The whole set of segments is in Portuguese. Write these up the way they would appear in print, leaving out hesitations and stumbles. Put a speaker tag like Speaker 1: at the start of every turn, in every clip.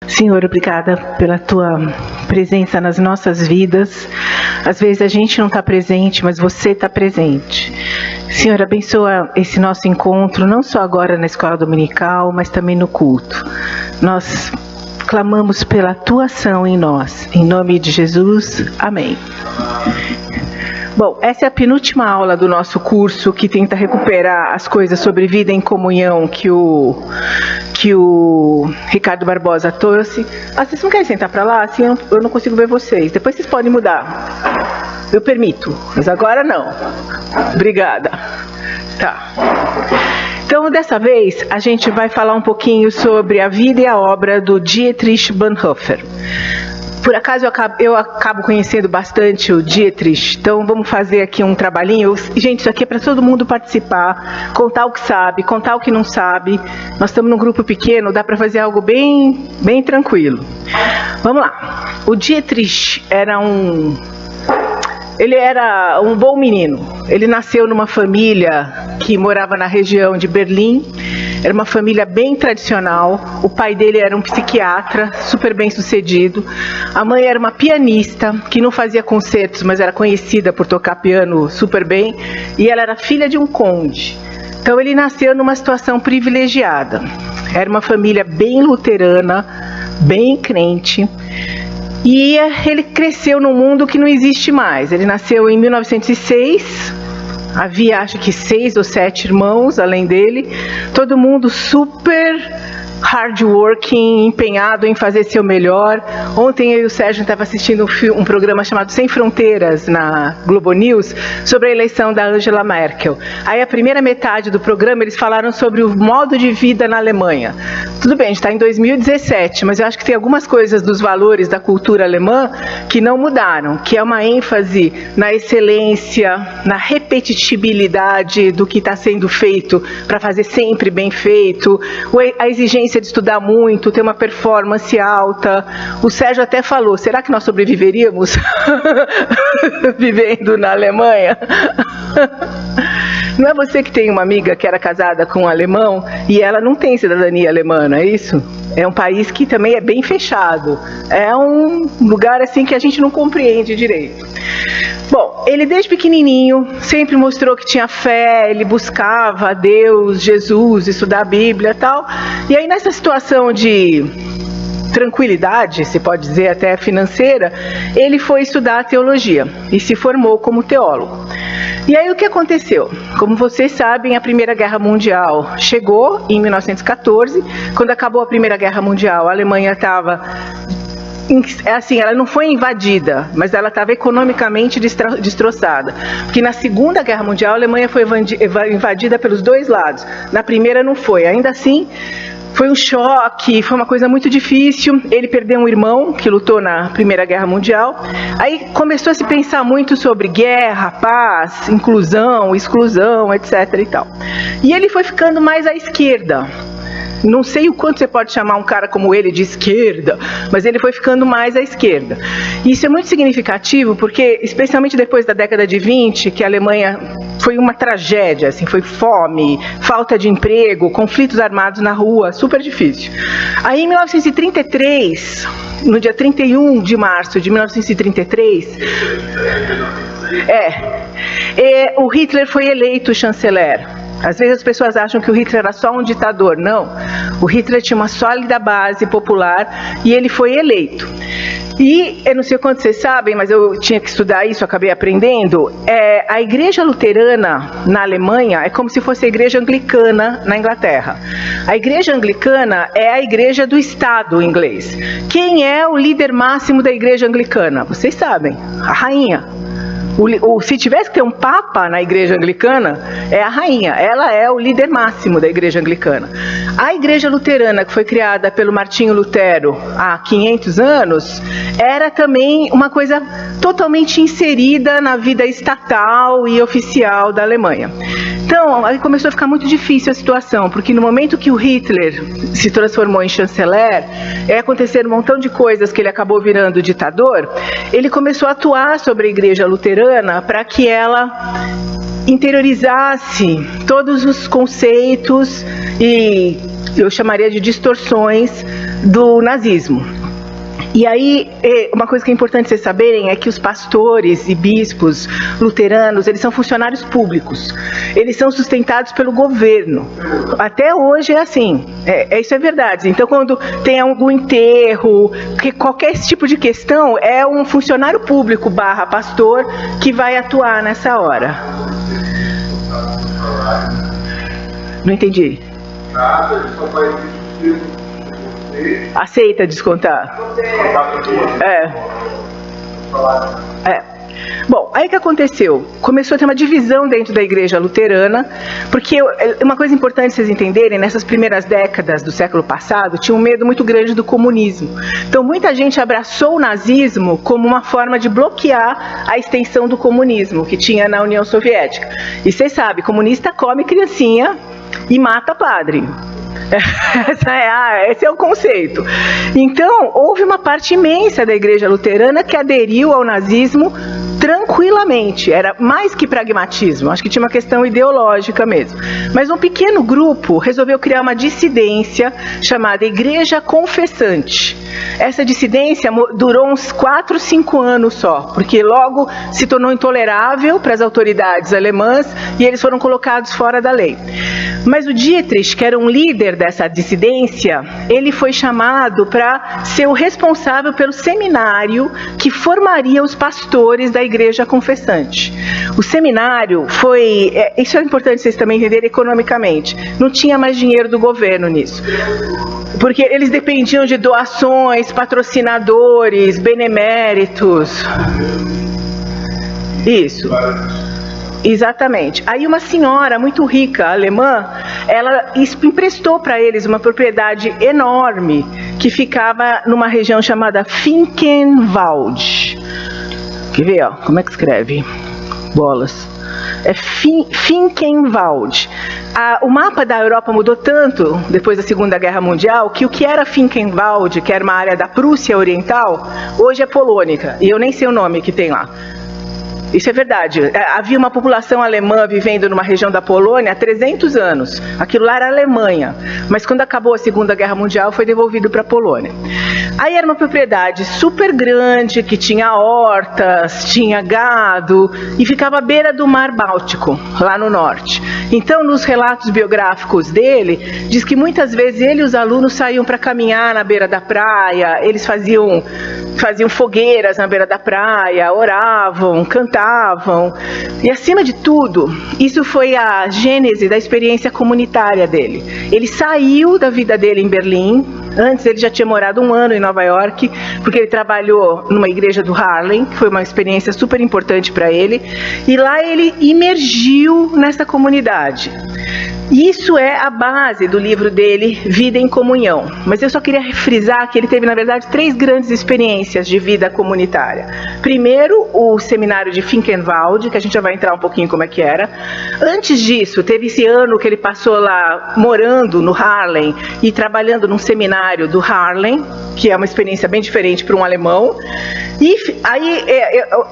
Speaker 1: Senhor, obrigada pela Tua presença nas nossas vidas. Às vezes a gente não está presente, mas Você está presente. Senhor, abençoa esse nosso encontro, não só agora na escola dominical, mas também no culto. Nós clamamos pela Tua ação em nós. Em nome de Jesus, amém. Bom, essa é a penúltima aula do nosso curso que tenta recuperar as coisas sobre vida em comunhão que o Ricardo Barbosa trouxe. Vocês não querem sentar para lá? Assim eu não consigo ver vocês. Depois vocês podem mudar. Eu permito, mas agora não. Obrigada. Tá. Então, dessa vez, a gente vai falar um pouquinho sobre a vida e a obra do Dietrich Bonhoeffer. Por acaso eu acabo conhecendo bastante o Dietrich, então vamos fazer aqui um trabalhinho. Gente, isso aqui é para todo mundo participar, contar o que sabe, contar o que não sabe. Nós estamos num grupo pequeno, dá para fazer algo bem tranquilo. Vamos lá. O Dietrich era um bom menino. Ele nasceu numa família que morava na região de Berlim. Era uma família bem tradicional. O pai dele era um psiquiatra, super bem sucedido. A mãe era uma pianista, que não fazia concertos, mas era conhecida por tocar piano super bem. E ela era filha de um conde. Então ele nasceu numa situação privilegiada. Era uma família bem luterana, bem crente. E ele cresceu num mundo que não existe mais. Ele nasceu em 1906. Havia, acho que 6 ou 7 irmãos, além dele. Todo mundo super hardworking, empenhado em fazer seu melhor. Ontem eu e o Sérgio estavam assistindo um programa chamado Sem Fronteiras na Globo News sobre a eleição da Angela Merkel. Aí a primeira metade do programa eles falaram sobre o modo de vida na Alemanha. Tudo bem, a gente está em 2017, mas eu acho que tem algumas coisas dos valores da cultura alemã que não mudaram, que é uma ênfase na excelência, na repetitibilidade do que está sendo feito para fazer sempre bem feito, a exigência de estudar muito, ter uma performance alta. O Sérgio até falou, será que nós sobreviveríamos vivendo na Alemanha? Não é você que tem uma amiga que era casada com um alemão e ela não tem cidadania alemã, não é isso? É um país que também é bem fechado. É um lugar assim que a gente não compreende direito. Bom, ele desde pequenininho sempre mostrou que tinha fé, ele buscava Deus, Jesus, estudar a Bíblia e tal. E aí nessa situação de tranquilidade, se pode dizer até financeira, ele foi estudar teologia e se formou como teólogo. E aí o que aconteceu? Como vocês sabem, a Primeira Guerra Mundial chegou em 1914. Quando acabou a Primeira Guerra Mundial, a Alemanha estava assim, ela não foi invadida, mas ela estava economicamente destroçada. Porque na Segunda Guerra Mundial a Alemanha foi invadida pelos dois lados. Na primeira não foi. Ainda assim, foi um choque, foi uma coisa muito difícil. Ele perdeu um irmão que lutou na Primeira Guerra Mundial. Aí começou a se pensar muito sobre guerra, paz, inclusão, exclusão, etc. e tal. E ele foi ficando mais à esquerda. Não sei o quanto você pode chamar um cara como ele de esquerda, mas ele foi ficando mais à esquerda. E isso é muito significativo porque, especialmente depois da década de 20, que a Alemanha foi uma tragédia, assim, foi fome, falta de emprego, conflitos armados na rua, super difícil. Aí em 1933, no dia 31 de março de 1933, o Hitler foi eleito chanceler. Às vezes as pessoas acham que o Hitler era só um ditador. Não, o Hitler tinha uma sólida base popular e ele foi eleito. E eu não sei quanto vocês sabem, mas eu tinha que estudar isso, acabei aprendendo. A igreja luterana na Alemanha é como se fosse a igreja anglicana na Inglaterra. A igreja anglicana é a igreja do Estado inglês. Quem é o líder máximo da igreja anglicana? Vocês sabem, a rainha. Se tivesse que ter um papa na igreja anglicana, é a rainha. Ela é o líder máximo da igreja anglicana. A igreja luterana, que foi criada pelo Martinho Lutero há 500 anos, era também uma coisa totalmente inserida na vida estatal e oficial da Alemanha. Então, aí começou a ficar muito difícil a situação, porque no momento que o Hitler se transformou em chanceler, aconteceram um montão de coisas que ele acabou virando ditador, ele começou a atuar sobre a igreja luterana para que ela interiorizasse todos os conceitos e eu chamaria de distorções do nazismo. E aí, uma coisa que é importante vocês saberem é que os pastores e bispos luteranos, eles são funcionários públicos. Eles são sustentados pelo governo. Até hoje é assim. Isso é verdade. Então, quando tem algum enterro, qualquer tipo de questão, é um funcionário público / pastor que vai atuar nessa hora. Não entendi.
Speaker 2: Nada, ele só faz isso.
Speaker 1: Aceita descontar? Bom, aí o que aconteceu? Começou a ter uma divisão dentro da igreja luterana, porque uma coisa importante vocês entenderem, nessas primeiras décadas do século passado, tinha um medo muito grande do comunismo. Então muita gente abraçou o nazismo como uma forma de bloquear a extensão do comunismo que tinha na União Soviética. E vocês sabem, comunista come criancinha e mata padre. Esse é o conceito. Então, houve uma parte imensa da igreja luterana que aderiu ao nazismo tranquilamente. Era mais que pragmatismo, acho que tinha uma questão ideológica mesmo. Mas um pequeno grupo resolveu criar uma dissidência chamada Igreja Confessante. Essa dissidência durou uns 4, 5 anos só, porque logo se tornou intolerável para as autoridades alemãs e eles foram colocados fora da lei. Mas o Dietrich, que era um líder dessa dissidência, ele foi chamado para ser o responsável pelo seminário que formaria os pastores da Igreja Confessante. O seminário foi, isso é importante vocês também entenderem economicamente, não tinha mais dinheiro do governo nisso, porque eles dependiam de doações, patrocinadores, beneméritos. Isso. Exatamente. Aí uma senhora muito rica, alemã, ela emprestou para eles uma propriedade enorme que ficava numa região chamada Finkenwald. Quer ver, ó, como é que escreve? Bolas. É Finkenwald. O mapa da Europa mudou tanto depois da Segunda Guerra Mundial que o que era Finkenwald, que era uma área da Prússia Oriental, hoje é polônica. E eu nem sei o nome que tem lá. Isso é verdade. Havia uma população alemã vivendo numa região da Polônia há 300 anos. Aquilo lá era Alemanha. Mas quando acabou a Segunda Guerra Mundial, foi devolvido para a Polônia. Aí era uma propriedade super grande, que tinha hortas, tinha gado, e ficava à beira do Mar Báltico, lá no norte. Então, nos relatos biográficos dele, diz que muitas vezes ele e os alunos saíam para caminhar na beira da praia, eles faziam fogueiras na beira da praia, oravam, cantavam. E acima de tudo, isso foi a gênese da experiência comunitária dele. Ele saiu da vida dele em Berlim. Antes ele já tinha morado 1 ano em Nova York, porque ele trabalhou numa igreja do Harlem, que foi uma experiência super importante para ele. E lá ele imergiu nessa comunidade. Isso é a base do livro dele, Vida em Comunhão. Mas eu só queria frisar que ele teve, na verdade, 3 grandes experiências de vida comunitária. Primeiro, o seminário de Finkenwald, que a gente já vai entrar um pouquinho como é que era. Antes disso, teve esse ano que ele passou lá morando no Harlem e trabalhando num seminário do Harlem, que é uma experiência bem diferente para um alemão. E aí,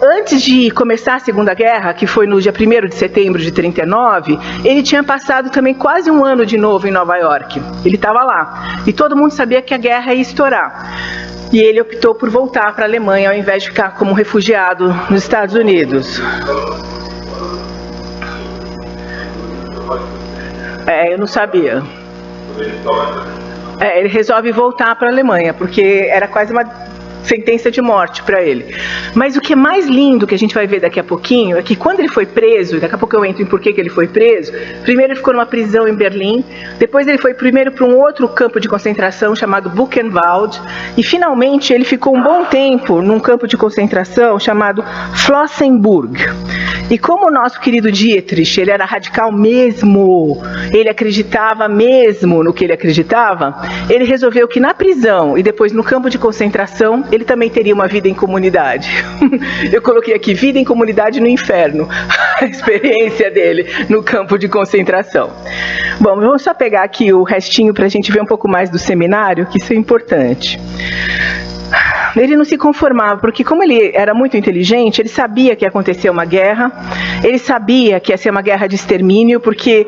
Speaker 1: antes de começar a Segunda Guerra, que foi no dia 1º de setembro de 1939, ele tinha passado também quase 1 ano de novo em Nova York. Ele estava lá. E todo mundo sabia que a guerra ia estourar. E ele optou por voltar para a Alemanha, ao invés de ficar como refugiado nos Estados Unidos. Eu não sabia. Ele resolve voltar para a Alemanha, porque era quase uma sentença de morte para ele. Mas o que é mais lindo, que a gente vai ver daqui a pouquinho, é que quando ele foi preso, e daqui a pouco eu entro em por que ele foi preso, primeiro ele ficou numa prisão em Berlim, depois ele foi primeiro para um outro campo de concentração chamado Buchenwald, e finalmente ele ficou um bom tempo num campo de concentração chamado Flossenburg. E como o nosso querido Dietrich, ele era radical mesmo, ele acreditava mesmo no que ele acreditava, ele resolveu que na prisão e depois no campo de concentração, ele também teria uma vida em comunidade. Eu coloquei aqui, vida em comunidade no inferno, a experiência dele no campo de concentração. Bom, vamos só pegar aqui o restinho para a gente ver um pouco mais do seminário, que isso é importante. ele não se conformava, porque como ele era muito inteligente, ele sabia que ia acontecer uma guerra, ele sabia que ia ser uma guerra de extermínio, porque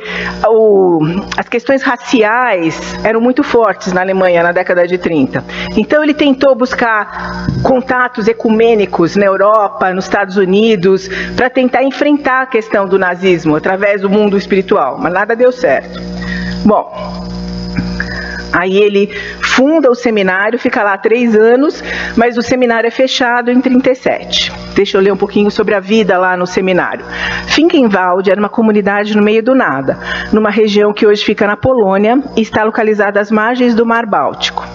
Speaker 1: as questões raciais eram muito fortes na Alemanha na década de 30. Então ele tentou buscar contatos ecumênicos na Europa, nos Estados Unidos, para tentar enfrentar a questão do nazismo através do mundo espiritual, mas nada deu certo. Bom, aí ele funda o seminário, fica lá 3 anos, mas o seminário é fechado em 37. Deixa eu ler um pouquinho sobre a vida lá no seminário. Finkenwald era uma comunidade no meio do nada, numa região que hoje fica na Polônia e está localizada às margens do Mar Báltico.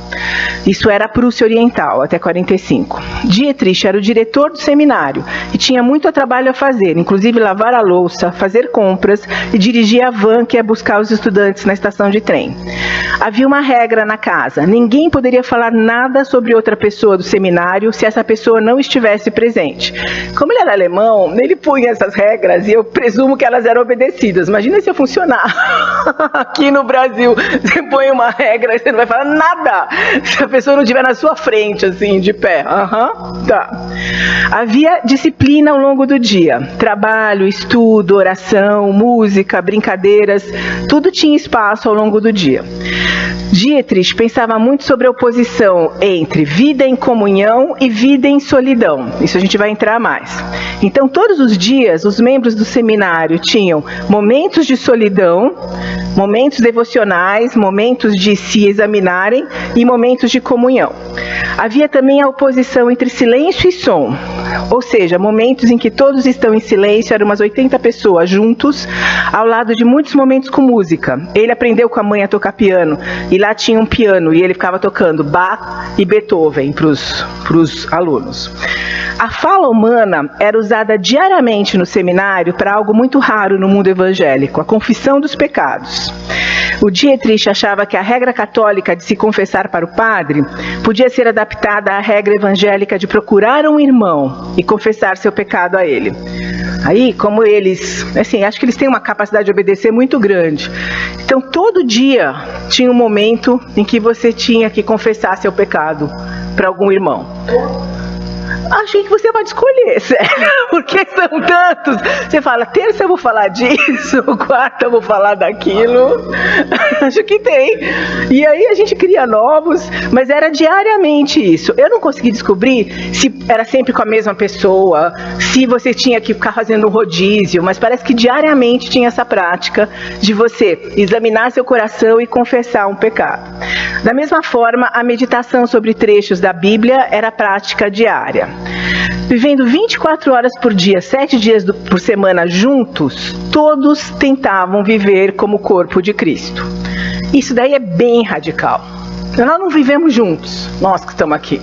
Speaker 1: Isso era a Prússia Oriental, até 45. Dietrich era o diretor do seminário e tinha muito trabalho a fazer, inclusive lavar a louça, fazer compras e dirigir a van que ia buscar os estudantes na estação de trem. Havia uma regra na casa: ninguém poderia falar nada sobre outra pessoa do seminário se essa pessoa não estivesse presente. Como ele era alemão, ele punha essas regras e eu presumo que elas eram obedecidas. Imagina se ia funcionar aqui no Brasil. Você põe uma regra e você não vai falar nada se a pessoa não estiver na sua frente, assim, de pé. Tá. Havia disciplina ao longo do dia. Trabalho, estudo, oração, música, brincadeiras, tudo tinha espaço ao longo do dia. Dietrich pensava muito sobre a oposição entre vida em comunhão e vida em solidão. Isso a gente vai entrar mais. Então, todos os dias, os membros do seminário tinham momentos de solidão, momentos devocionais, momentos de se examinarem e momentos de comunhão. Havia também a oposição entre silêncio e som, ou seja, momentos em que todos estão em silêncio, eram umas 80 pessoas juntos, ao lado de muitos momentos com música. Ele aprendeu com a mãe a tocar piano, e lá tinha um piano, e ele ficava tocando Bach e Beethoven para os alunos. A fala humana era usada diariamente no seminário para algo muito raro no mundo evangélico, a confissão dos pecados. O Dietrich achava que a regra católica de se confessar para o padre podia ser adaptada à regra evangélica de procurar um irmão e confessar seu pecado a ele. Aí, como eles, assim, acho que eles têm uma capacidade de obedecer muito grande. Então, todo dia tinha um momento em que você tinha que confessar seu pecado para algum irmão. Achei que você pode escolher, sério, porque são tantos. Você fala, terça eu vou falar disso, quarta eu vou falar daquilo. Acho que tem. E aí a gente cria novos, mas era diariamente isso. Eu não consegui descobrir se era sempre com a mesma pessoa, se você tinha que ficar fazendo um rodízio, mas parece que diariamente tinha essa prática de você examinar seu coração e confessar um pecado. Da mesma forma, a meditação sobre trechos da Bíblia era prática diária. Vivendo 24 horas por dia, 7 dias por semana juntos, todos tentavam viver como o corpo de Cristo. Isso daí é bem radical. Nós não vivemos juntos, nós que estamos aqui.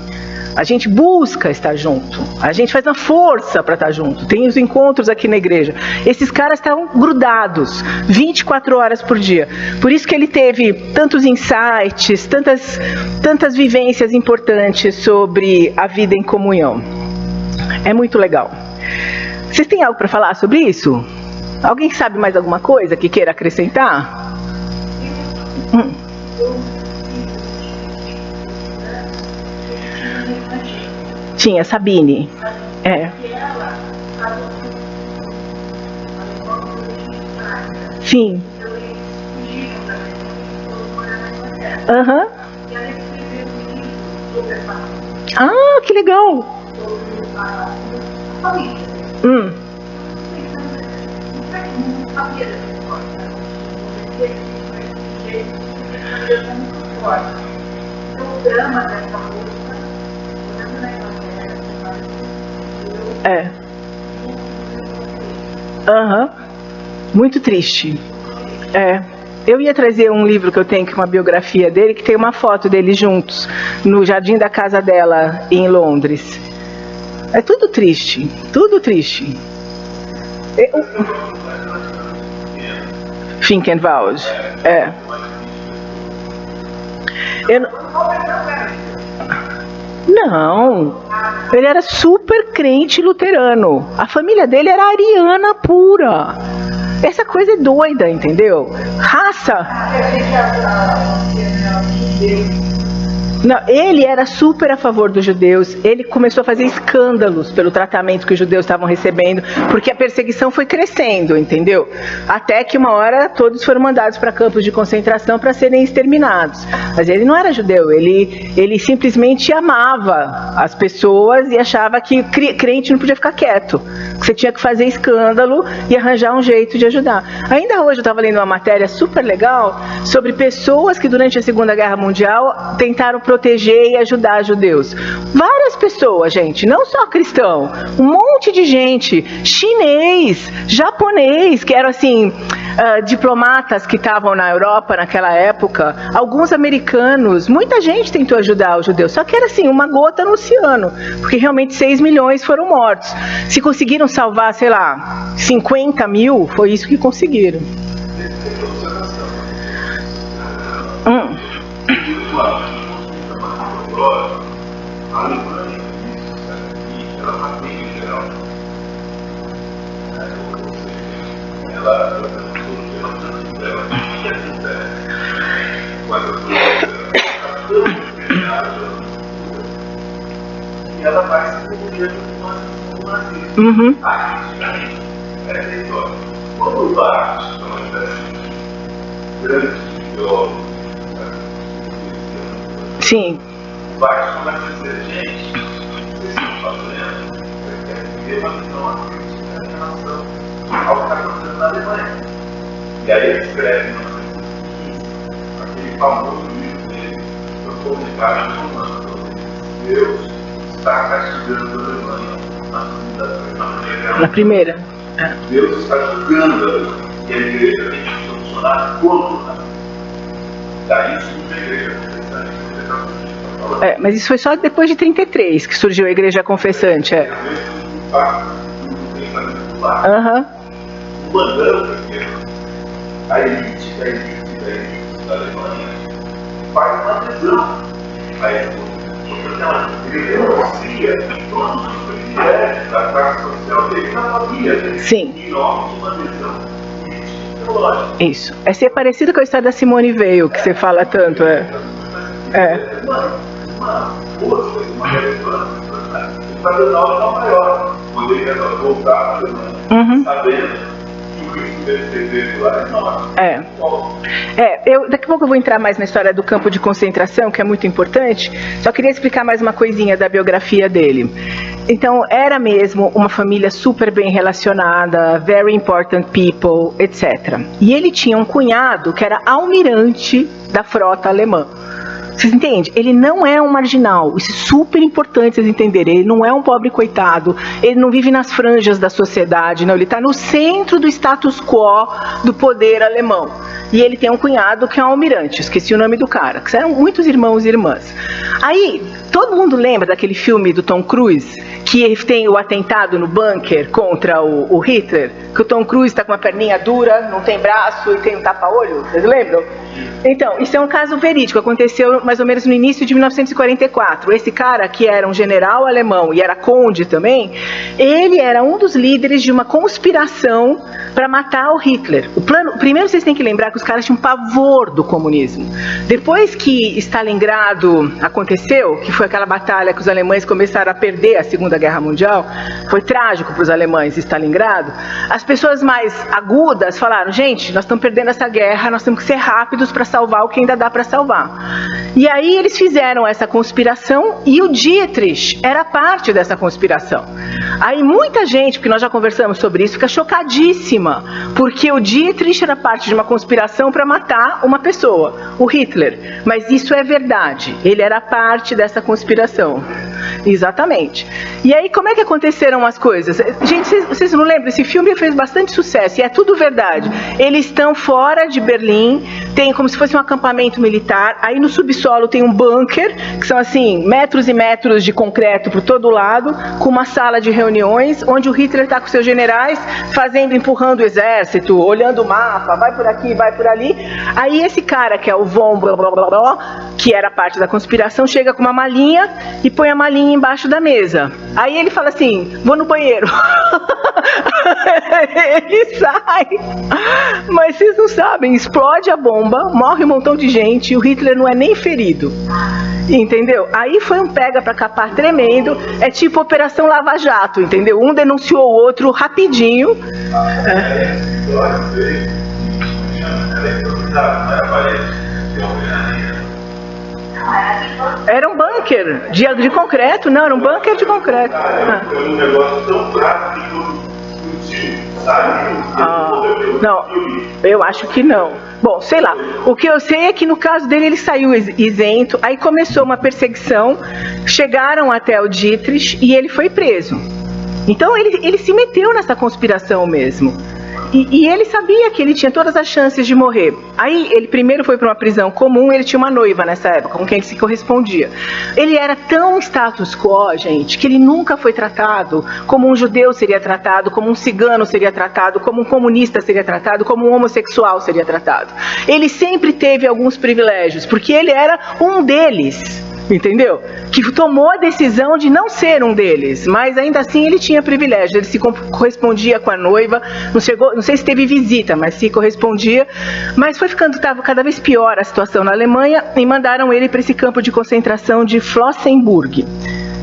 Speaker 1: A gente busca estar junto, a gente faz uma força para estar junto. Tem os encontros aqui na igreja. Esses caras estavam grudados 24 horas por dia. Por isso que ele teve tantos insights, tantas vivências importantes sobre a vida em comunhão. É muito legal. Vocês têm algo para falar sobre isso? Alguém sabe mais alguma coisa que queira acrescentar? Tinha, Sabine. É. Sim. Aham. Ah, que legal. É. Aham. Muito triste. É. Eu ia trazer um livro que eu tenho, que é uma biografia dele, que tem uma foto deles juntos, no jardim da casa dela, em Londres. É tudo triste, tudo triste. Finkenwald. É. Não, ele era super crente luterano. A família dele era ariana pura. Essa coisa é doida, entendeu? Raça. Não, ele era super a favor dos judeus, ele começou a fazer escândalos pelo tratamento que os judeus estavam recebendo, porque a perseguição foi crescendo, entendeu? Até que uma hora todos foram mandados para campos de concentração para serem exterminados. Mas ele não era judeu, ele simplesmente amava as pessoas e achava que crente não podia ficar quieto, que você tinha que fazer escândalo e arranjar um jeito de ajudar. Ainda hoje eu estava lendo uma matéria super legal sobre pessoas que durante a Segunda Guerra Mundial tentaram proteger e ajudar judeus. Várias pessoas, gente, não só cristão, um monte de gente, chinês, japonês, que eram assim, diplomatas que estavam na Europa naquela época, alguns americanos, muita gente tentou ajudar os judeus, só que era assim, uma gota no oceano, porque realmente 6 milhões foram mortos. Se conseguiram salvar, sei lá, 50 mil, foi isso que conseguiram.
Speaker 2: A Alemanha, ela está bem em geral. Ela e ela vai se comunicar com o nazismo. Essa é a história. Quando o Bart, grandes ideólogos,
Speaker 1: sim.
Speaker 2: O Bart começa a dizer, gente, vocês estão fazendo, ter uma visão crítica em relação ao que está acontecendo na Alemanha. E aí ele escreve em 1915 aquele famoso livro dele, o Comentário Romano. Deus está castigando a Alemanha
Speaker 1: na primeira.
Speaker 2: Deus está julgando a Alemanha. E a igreja tem que funcionar contra. Daí surge a igreja confessante.
Speaker 1: Mas isso foi só depois de 33 que surgiu a igreja confessante.
Speaker 2: O mandante, a elite da Alemanha faz uma adesão a esse movimento. Ele denuncia todos os privilégios da classe social dele na família.
Speaker 1: Sim.
Speaker 2: Em nome de uma adesão política.
Speaker 1: Isso. Essa é parecida com a história da Simone Weil, que você fala tanto.
Speaker 2: Uma força, uma relevância para dar uma maior. Poderia voltar para a Alemanha, sabendo que o risco dele ter lá é enorme.
Speaker 1: Daqui a pouco eu vou entrar mais na história do campo de concentração, que é muito importante. Só queria explicar mais uma coisinha da biografia dele. Então, era mesmo uma família super bem relacionada, very important people, etc. E ele tinha um cunhado que era almirante da frota alemã. Vocês entendem? Ele não é um marginal. Isso é super importante vocês entenderem. Ele não é um pobre coitado. Ele não vive nas franjas da sociedade. Não. Ele está no centro do status quo do poder alemão. E ele tem um cunhado que é um almirante. Esqueci o nome do cara. Que eram muitos irmãos e irmãs. Aí, todo mundo lembra daquele filme do Tom Cruise? Que tem o atentado no bunker contra o Hitler? Que o Tom Cruise está com uma perninha dura, não tem braço e tem um tapa-olho? Vocês lembram? Então, isso é um caso verídico. Aconteceu mais ou menos no início de 1944. Esse cara, que era um general alemão e era conde também, ele era um dos líderes de uma conspiração para matar o Hitler. Primeiro vocês têm que lembrar que os caras tinham pavor do comunismo. Depois que Stalingrado aconteceu, que foi aquela batalha que os alemães começaram a perder a Segunda Guerra Mundial, foi trágico para os alemães Stalingrado, as pessoas mais agudas falaram, gente, nós estamos perdendo essa guerra, nós temos que ser rápidos para salvar o que ainda dá para salvar. E aí eles fizeram essa conspiração e o Dietrich era parte dessa conspiração. Aí muita gente, porque nós já conversamos sobre isso, fica chocadíssima, porque o Dietrich era parte de uma conspiração para matar uma pessoa, o Hitler. Mas isso é verdade, ele era parte dessa conspiração. Exatamente. E aí como é que aconteceram as coisas? Gente, vocês não lembram? Esse filme fez bastante sucesso e é tudo verdade. Eles estão fora de Berlim, tem como se fosse um acampamento militar, aí no subsolo tem um bunker, que são assim, metros e metros de concreto por todo lado, com uma sala de reuniões, onde o Hitler está com seus generais, empurrando o exército, olhando o mapa, vai por aqui, vai por ali. Aí esse cara, que é o von blá blá blá blá, que era parte da conspiração, chega com uma malinha e põe a malinha embaixo da mesa. Aí ele fala assim, vou no banheiro. Ele sai. Mas vocês não sabem, explode a bomba, morre um montão de gente e o Hitler não é nem ferido. Entendeu? Aí foi um pega pra capar tremendo, é tipo Operação Lava Jato, entendeu? Um denunciou o outro rapidinho. Era um bunker de concreto, não, era um bunker de concreto.
Speaker 2: Foi um negócio tão prático que
Speaker 1: não, eu acho que não. Bom, sei lá. O que eu sei é que no caso dele ele saiu isento, aí começou uma perseguição, chegaram até o Dietrich e ele foi preso. Então ele se meteu nessa conspiração mesmo. E ele sabia que ele tinha todas as chances de morrer. Aí ele primeiro foi para uma prisão comum, ele tinha uma noiva nessa época, com quem ele se correspondia. Ele era tão status quo, gente, que ele nunca foi tratado como um judeu seria tratado, como um cigano seria tratado, como um comunista seria tratado, como um homossexual seria tratado. Ele sempre teve alguns privilégios, porque ele era um deles. Entendeu? Que tomou a decisão de não ser um deles, mas ainda assim ele tinha privilégio, ele se correspondia com a noiva, não sei se teve visita, mas se correspondia, mas foi ficando cada vez pior a situação na Alemanha e mandaram ele para esse campo de concentração de Flossenbürg.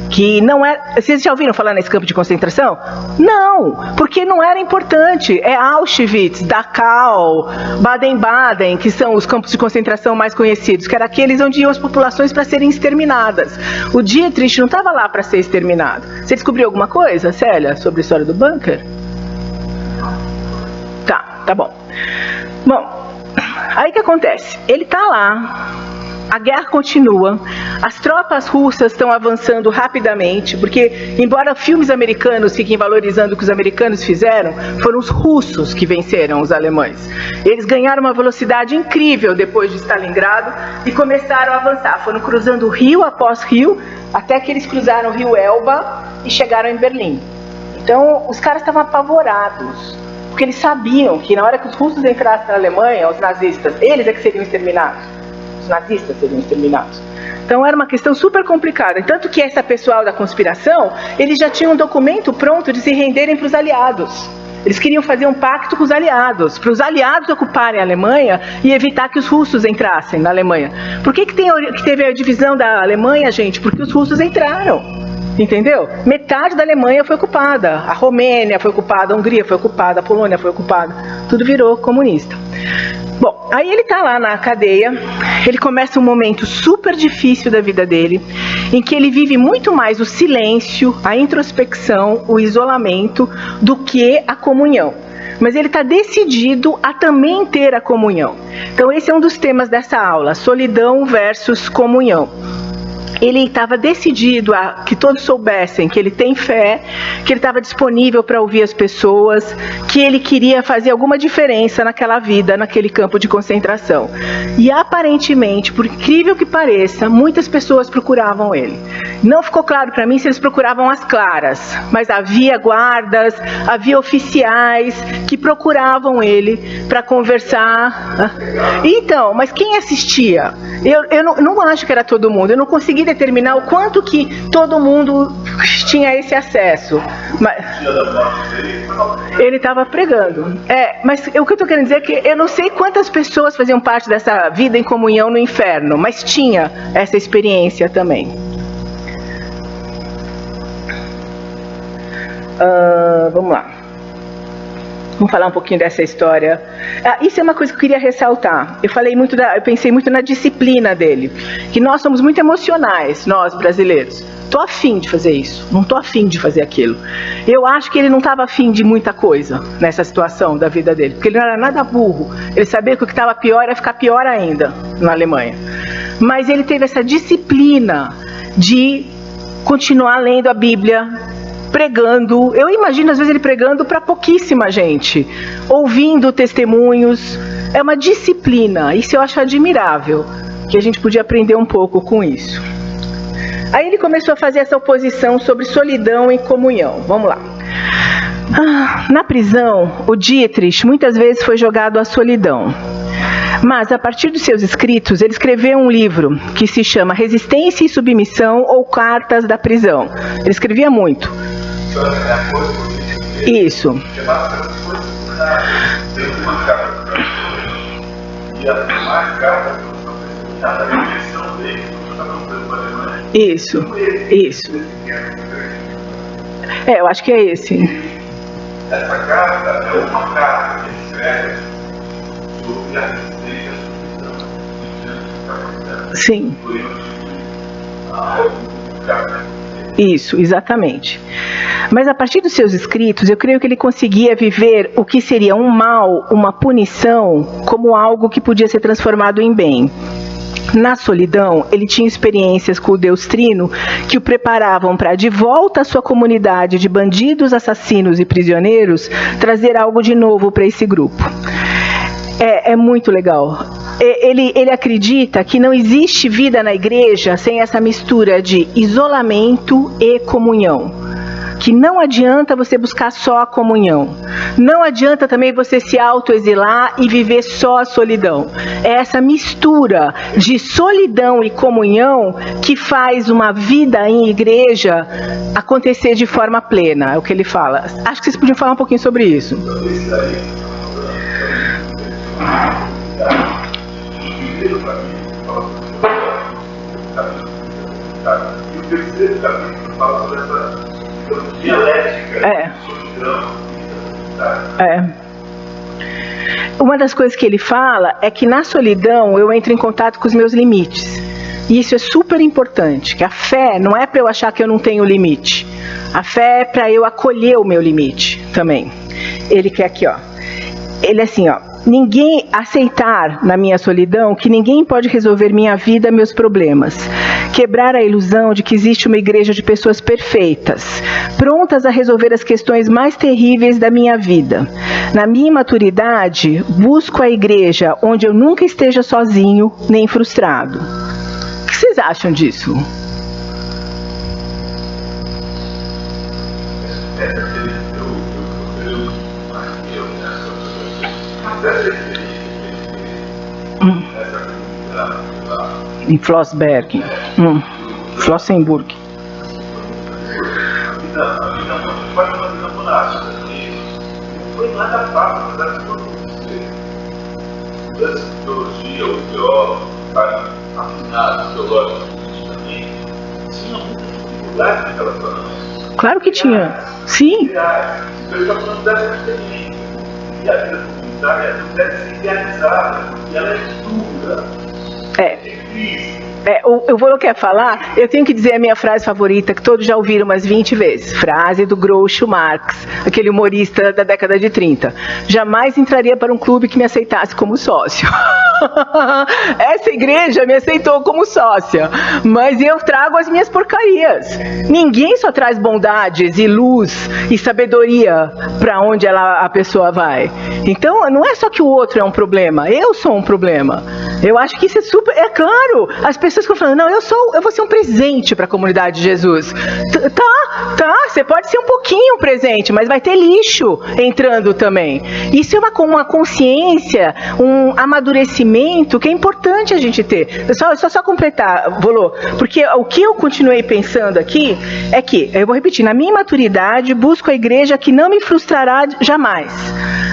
Speaker 1: Que não é... Vocês já ouviram falar nesse campo de concentração? Não, porque não era importante. É Auschwitz, Dachau, Baden-Baden, que são os campos de concentração mais conhecidos, que eram aqueles onde iam as populações para serem exterminadas. O Dietrich não estava lá para ser exterminado. Você descobriu alguma coisa, Célia, sobre a história do bunker? Tá bom. Bom, aí o que acontece? Ele está lá... A guerra continua, as tropas russas estão avançando rapidamente, porque, embora filmes americanos fiquem valorizando o que os americanos fizeram, foram os russos que venceram os alemães. Eles ganharam uma velocidade incrível depois de Stalingrado e começaram a avançar. Foram cruzando rio após rio, até que eles cruzaram o rio Elba e chegaram em Berlim. Então, os caras estavam apavorados, porque eles sabiam que na hora que os russos entrassem na Alemanha, os nazistas, eles é que seriam exterminados. Os nazistas seriam exterminados. Então era uma questão super complicada. Tanto que essa pessoal da conspiração, eles já tinham um documento pronto de se renderem para os aliados. Eles queriam fazer um pacto com os aliados, para os aliados ocuparem a Alemanha e evitar que os russos entrassem na Alemanha. Por que teve a divisão da Alemanha, gente? Porque os russos entraram. Entendeu? Metade da Alemanha foi ocupada. A Romênia foi ocupada, a Hungria foi ocupada, a Polônia foi ocupada. Tudo virou comunista. Bom, aí ele tá lá na cadeia, ele começa um momento super difícil da vida dele, em que ele vive muito mais o silêncio, a introspecção, o isolamento, do que a comunhão. Mas ele está decidido a também ter a comunhão. Então esse é um dos temas dessa aula, solidão versus comunhão. Ele estava decidido a que todos soubessem que ele tem fé, que ele estava disponível para ouvir as pessoas, que ele queria fazer alguma diferença naquela vida, naquele campo de concentração. E aparentemente, por incrível que pareça, muitas pessoas procuravam ele. Não ficou claro para mim se eles procuravam às claras, mas havia guardas, havia oficiais que procuravam ele para conversar. Então, mas quem assistia? Eu não acho que era todo mundo, eu não consegui determinar o quanto que todo mundo tinha esse acesso. Mas ele estava pregando. Mas o que eu estou querendo dizer é que eu não sei quantas pessoas faziam parte dessa vida em comunhão no inferno, mas tinha essa experiência também. Vamos lá. Vamos falar um pouquinho dessa história. Isso é uma coisa que eu queria ressaltar. Eu pensei muito na disciplina dele, que nós somos muito emocionais, nós brasileiros. Tô afim de fazer isso, não tô afim de fazer aquilo. Eu acho que ele não estava afim de muita coisa nessa situação da vida dele, porque ele não era nada burro. Ele sabia que o que estava pior ia ficar pior ainda na Alemanha. Mas ele teve essa disciplina de continuar lendo a Bíblia, pregando. Eu imagino às vezes ele pregando para pouquíssima gente, ouvindo testemunhos. É uma disciplina, isso eu acho admirável, que a gente podia aprender um pouco com isso. Aí ele começou a fazer essa oposição sobre solidão e comunhão. Vamos lá. Na prisão, o Dietrich muitas vezes foi jogado à solidão. Mas, a partir dos seus escritos, ele escreveu um livro que se chama Resistência e Submissão ou Cartas da Prisão. Ele escrevia muito. Isso. Isso. Eu acho que é esse.
Speaker 2: Essa carta é uma carta que escreve sobre a resistência à submissão.
Speaker 1: Sim. Isso, exatamente. Mas a partir dos seus escritos, eu creio que ele conseguia viver o que seria um mal, uma punição, como algo que podia ser transformado em bem. Na solidão, ele tinha experiências com o Deus Trino que o preparavam para, de volta à sua comunidade de bandidos, assassinos e prisioneiros, trazer algo de novo para esse grupo. É muito legal. Ele acredita que não existe vida na igreja sem essa mistura de isolamento e comunhão. Que não adianta você buscar só a comunhão. Não adianta também você se autoexilar e viver só a solidão. É essa mistura de solidão e comunhão que faz uma vida em igreja acontecer de forma plena. É o que ele fala. Acho que vocês podiam falar um pouquinho sobre isso. E o terceiro capítulo fala sobre essa dialética, solidão e uma das coisas que ele fala é que na solidão eu entro em contato com os meus limites. E isso é super importante, que a fé não é para eu achar que eu não tenho limite. A fé é para eu acolher o meu limite também. Ele quer aqui, ó. Ele assim, ó. Ninguém aceitar na minha solidão que ninguém pode resolver minha vida, meus problemas. Quebrar a ilusão de que existe uma igreja de pessoas perfeitas, prontas a resolver as questões mais terríveis da minha vida. Na minha imaturidade, busco a igreja onde eu nunca esteja sozinho nem frustrado. O que vocês acham disso? Em Flossberg, Flossenburg.
Speaker 2: A vida pode ser uma vida monástica. Não foi nada fácil, apesar de todo mundo ser. Mudança de teologia, o teólogo, afinado teologicamente, tinha muita dificuldade de relacionamento.
Speaker 1: Claro que tinha, sim.
Speaker 2: Eu estou falando dessa experiência. E a vida comunitária não deve ser idealizada, porque ela é dura.
Speaker 1: O Volo quer falar, eu tenho que dizer a minha frase favorita, que todos já ouviram umas 20 vezes. Frase do Groucho Marx, aquele humorista da década de 30. Jamais entraria para um clube que me aceitasse como sócio. Essa igreja me aceitou como sócia, mas eu trago as minhas porcarias. Ninguém só traz bondades e luz e sabedoria para onde a pessoa vai. Então, não é só que o outro é um problema, eu sou um problema. Eu acho que isso é super... É claro, as pessoas ficam falando, não, eu vou ser um presente para a comunidade de Jesus. Tá, você pode ser um pouquinho um presente, mas vai ter lixo entrando também. Isso é uma consciência, um amadurecimento que é importante a gente ter. Só completar, Volô, porque o que eu continuei pensando aqui é que, eu vou repetir, na minha maturidade, busco a igreja que não me frustrará jamais.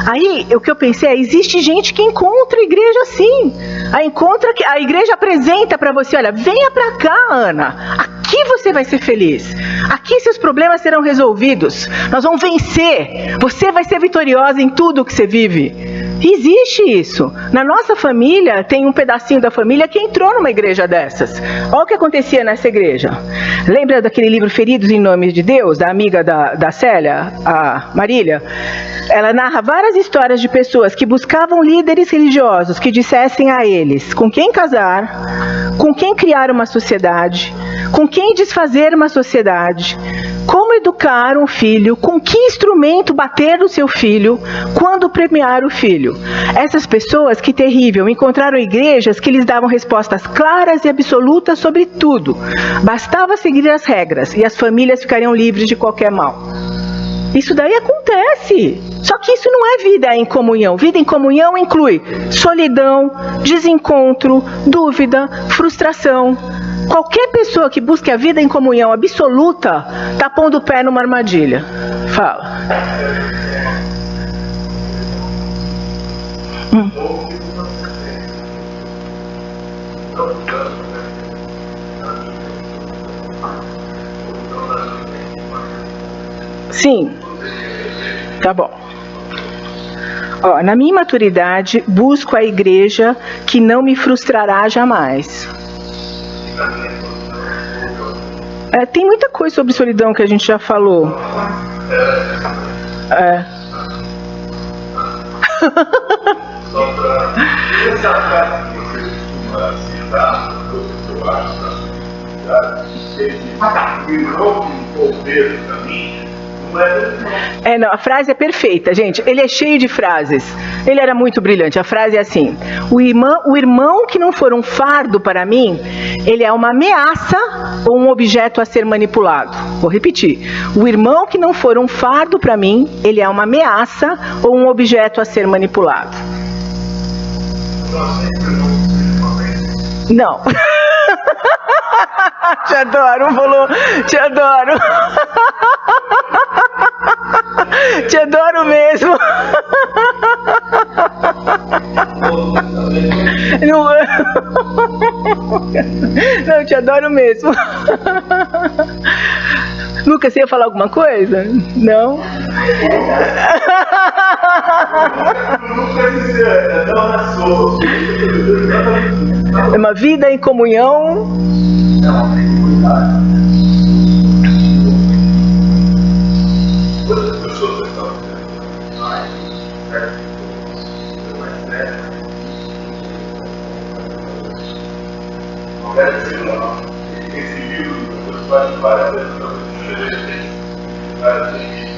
Speaker 1: Aí, o que eu pensei é, existe gente que encontra a igreja assim. A igreja apresenta para você, olha, venha para cá, Ana. Aqui você vai ser feliz. Aqui seus problemas serão resolvidos. Nós vamos vencer. Você vai ser vitoriosa em tudo que você vive. Existe isso. Na nossa família, tem um pedacinho da família que entrou numa igreja dessas. Olha o que acontecia nessa igreja. Lembra daquele livro Feridos em Nome de Deus, da amiga da Célia, a Marília? Ela narra várias histórias de pessoas que buscavam líderes religiosos que dissessem a eles com quem casar, com quem criar uma sociedade, com quem desfazer uma sociedade, como educar um filho, com que instrumento bater no seu filho, quando premiar o filho. Essas pessoas, que terrível, encontraram igrejas que lhes davam respostas claras e absolutas sobre tudo. Bastava seguir as regras e as famílias ficariam livres de qualquer mal. Isso daí acontece. Só que isso não é vida em comunhão. Vida em comunhão inclui solidão, desencontro, dúvida, frustração. Qualquer pessoa que busque a vida em comunhão absoluta está pondo o pé numa armadilha. Fala. Sim. Tá bom. Ó, na minha maturidade, busco a igreja que não me frustrará jamais. Tem muita coisa sobre solidão que a gente já falou.
Speaker 2: Só para essa frase que você costuma citar, eu acho, da sua o irmão que envolveu o caminho, não é do irmão.
Speaker 1: Não, a frase é perfeita, gente. Ele é cheio de frases. Ele era muito brilhante. A frase é assim: o irmão que não for um fardo para mim, ele é uma ameaça ou um objeto a ser manipulado. Vou repetir. O irmão que não for um fardo para mim, ele é uma ameaça ou um objeto a ser manipulado. Não. Te adoro, Bolu. Te adoro. Te adoro mesmo. Não, te adoro mesmo. Lucas, você ia falar alguma coisa? Não? É uma vida em comunhão.
Speaker 2: Esse livro eu faço várias vezes diferentes, várias vezes.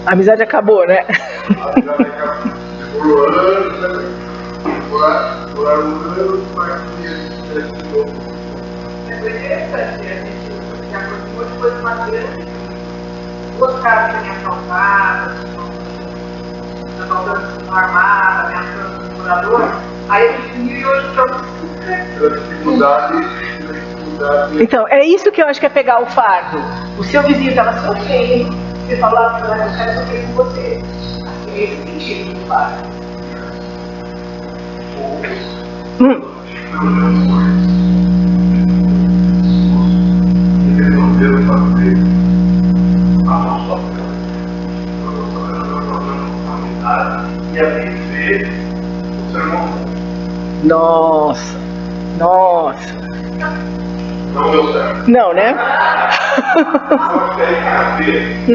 Speaker 1: A amizade acabou, né?
Speaker 3: É interessante, a gente se aproximou de coisas bacanas, duas casas que tinham assaltadas, assaltando armada, ameaçando o morador, aí a gente viu e hoje estamos
Speaker 1: Então, é isso que eu acho que é pegar o fardo. O seu vizinho estava sofrendo, você falou, eu quero sofrer com você. Acho que é esse sentido do fardo.
Speaker 2: Resolveram fazer a nossa e a viver o sermão.
Speaker 1: Nossa.
Speaker 2: Não deu certo.
Speaker 1: Não, né?
Speaker 2: Só que aí caber. E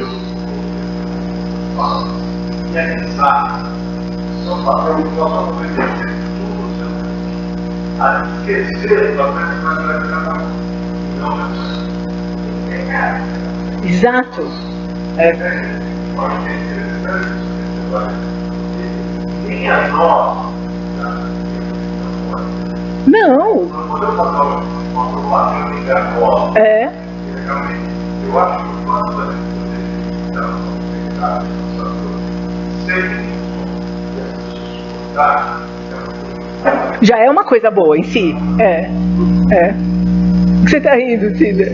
Speaker 2: é pensar. Só para o obedecer tudo o seu. A esquecer da perspectiva não deu certo.
Speaker 1: Exato.
Speaker 2: Nem a nós.
Speaker 1: Não.
Speaker 2: Não podemos fazer uma propaganda enganosa. Realmente, eu acho que o fato da gente poder
Speaker 1: já é uma coisa boa em si. O que você está rindo, Cida?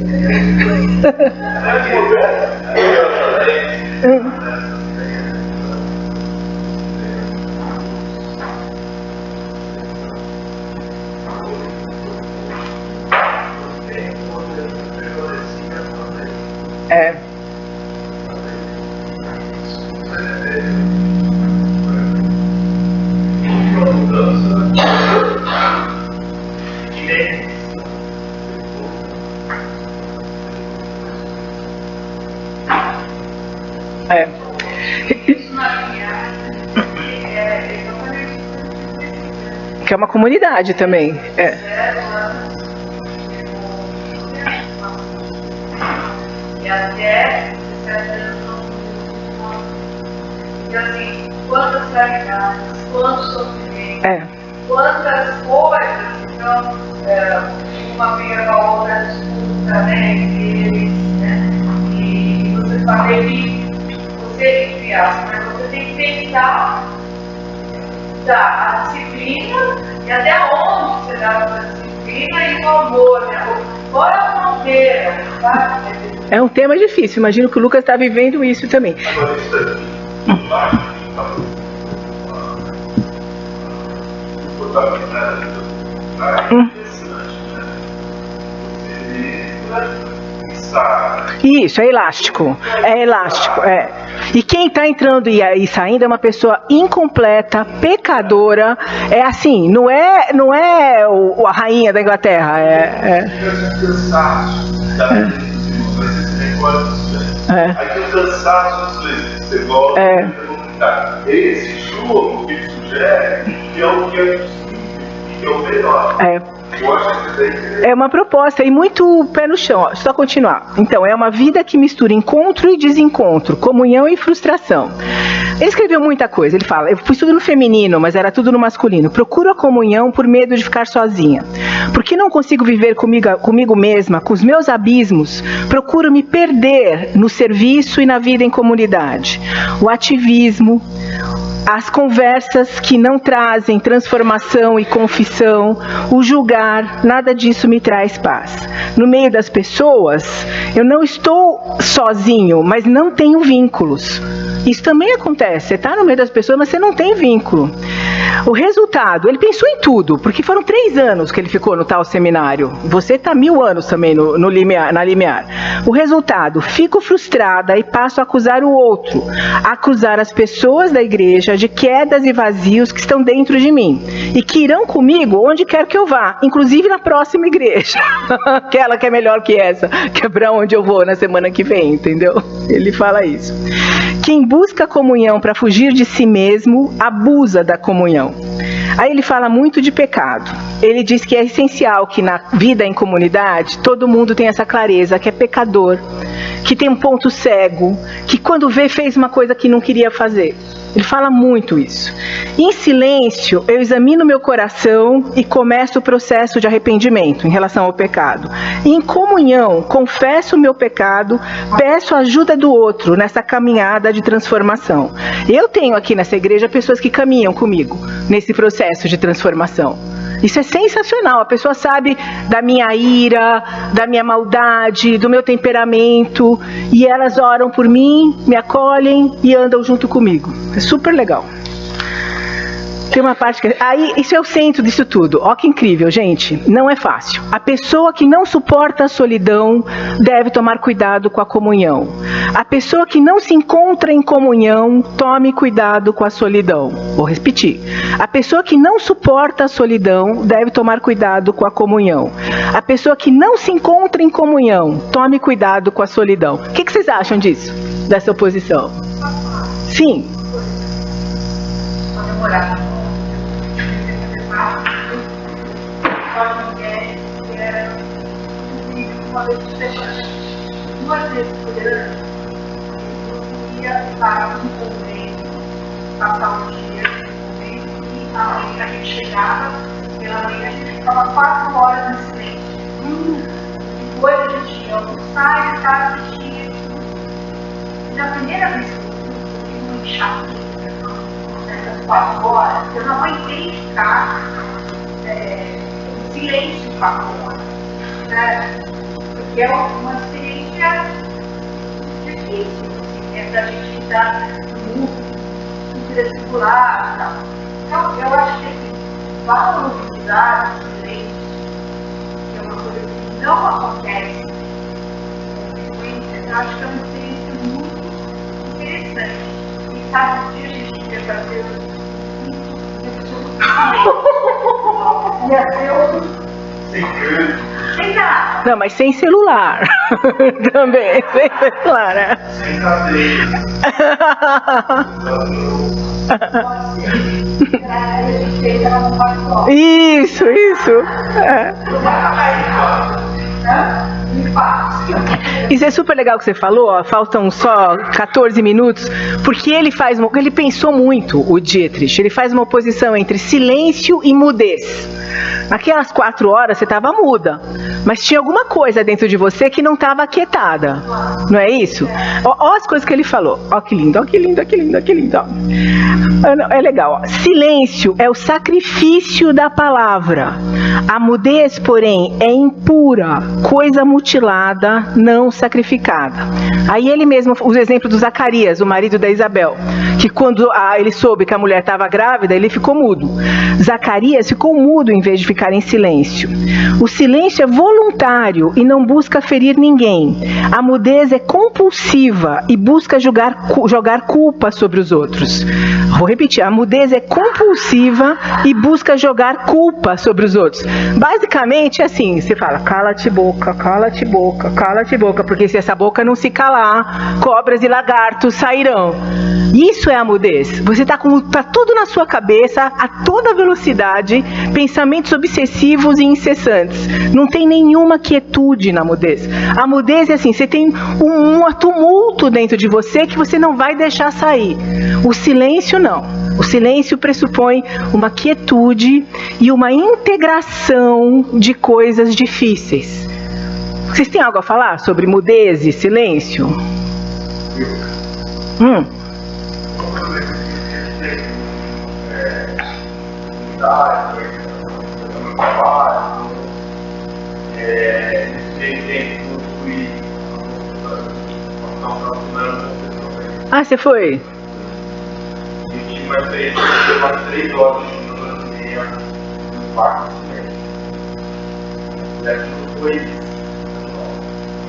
Speaker 1: Que é uma comunidade também.
Speaker 3: E até e assim, quantas realidades, quantos sofrimentos, quantas coisas, então, uma briga com a outra disputa, né, entre eles, né, e você fala, tem que dar a disciplina e até onde você dá a disciplina e o amor, né? Fora a fronteira, sabe?
Speaker 1: É um tema difícil, imagino que o Lucas está vivendo isso também.
Speaker 2: Agora, isso daqui,
Speaker 1: Isso, é elástico. É elástico, é. E quem está entrando e saindo é uma pessoa incompleta, pecadora. É assim, não é a rainha da Inglaterra. Aí
Speaker 2: tem o cansaço, você volta a comunicar. Esse jogo que ele sugere, que é o que é possível, que é o melhor. É
Speaker 1: uma proposta e muito pé no chão, ó. Só continuar. Então, é uma vida que mistura encontro e desencontro, comunhão e frustração. Ele escreveu muita coisa, ele fala, eu fui tudo no feminino, mas era tudo no masculino. Procuro a comunhão por medo de ficar sozinha. Porque não consigo viver comigo mesma, com os meus abismos, procuro me perder no serviço e na vida em comunidade. O ativismo, as conversas que não trazem transformação e confissão, o julgar, nada disso me traz paz. No meio das pessoas, eu não estou sozinho, mas não tenho vínculos. Isso também acontece, você está no meio das pessoas, mas você não tem vínculo. O resultado, ele pensou em tudo, porque foram 3 anos que ele ficou no tal seminário. Você está 1000 anos também na limiar. O resultado, fico frustrada e passo a acusar o outro, a acusar as pessoas da igreja de quedas e vazios que estão dentro de mim e que irão comigo onde quer que eu vá, inclusive na próxima igreja, aquela que é melhor que essa, que é para onde eu vou na semana que vem, entendeu? Ele fala isso. Quem busca comunhão para fugir de si mesmo, abusa da comunhão. Aí ele fala muito de pecado. Ele diz que é essencial que na vida em comunidade, todo mundo tenha essa clareza, que é pecador, que tem um ponto cego, que quando vê fez uma coisa que não queria fazer. Ele fala muito isso. Em silêncio, eu examino meu coração e começo o processo de arrependimento em relação ao pecado. Em comunhão, confesso o meu pecado, peço a ajuda do outro nessa caminhada de transformação. Eu tenho aqui nessa igreja pessoas que caminham comigo nesse processo de transformação. Isso é sensacional, a pessoa sabe da minha ira, da minha maldade, do meu temperamento, e elas oram por mim, me acolhem e andam junto comigo. É super legal. Tem uma parte que... Aí, isso é o centro disso tudo. Ó que incrível, gente. Não é fácil. A pessoa que não suporta a solidão deve tomar cuidado com a comunhão. A pessoa que não se encontra em comunhão, tome cuidado com a solidão. Vou repetir. A pessoa que não suporta a solidão deve tomar cuidado com a comunhão. A pessoa que não se encontra em comunhão, tome cuidado com a solidão. O que vocês acham disso? Dessa oposição? Sim.
Speaker 3: Duas vezes por ano, eu ia para um convento, passar um dia no convento, e a gente chegava, pela manhã a gente ficava 4 horas no silêncio. Depois a gente ia almoçar e à tarde tinha. Na primeira vez que eu fiquei muito chato, nessas 4 horas, eu não aguentei ficar em silêncio 4 horas, né? Porque é uma experiência difícil, assim, para a gente estar no vestibular e tal. Então, eu acho que assim, valorizar o silêncio, que é uma coisa que não acontece com frequência, eu acho que é uma experiência muito interessante. E sabe, um dia a gente queria fazer sem nada.
Speaker 1: Não, mas sem celular. Também, sem celular, né?
Speaker 2: Sem cadeira.
Speaker 1: Isso. É. Isso é super legal que você falou, ó, faltam só 14 minutos, porque ele pensou muito, o Dietrich, ele faz uma oposição entre silêncio e mudez. Naquelas 4 horas você estava muda, mas tinha alguma coisa dentro de você que não estava aquietada. Não é isso? Ó as coisas que ele falou. Ó que lindo, ó que lindo, ó que lindo, ó que lindo. Ó. É legal. Ó. Silêncio é o sacrifício da palavra. A mudez, porém, é impura, coisa mutilada, não sacrificada. Aí ele mesmo usa o exemplo do Zacarias, o marido da Isabel, que quando ele soube que a mulher estava grávida, ele ficou mudo. Zacarias ficou mudo em vez de ficar em silêncio. O silêncio é voluntário e não busca ferir ninguém. A mudez é compulsiva e busca jogar culpa sobre os outros. Vou repetir, a mudez é compulsiva e busca jogar culpa sobre os outros. Basicamente, assim, você fala, cala-te boca, cala-te boca, cala-te boca, porque se essa boca não se calar, cobras e lagartos sairão. Isso é a mudez. Você tá tudo na sua cabeça, a toda velocidade, pensamentos obsessivos e incessantes. Não tem nenhuma quietude na mudez. A mudez é assim, você tem um tumulto dentro de você que você não vai deixar sair. O silêncio não. O silêncio pressupõe uma quietude e uma integração de coisas difíceis. Vocês têm algo a falar sobre mudez e silêncio? Ah, você foi?
Speaker 2: Eu tive uma experiência de quase 3 horas no meio do quarto. E aquilo foi.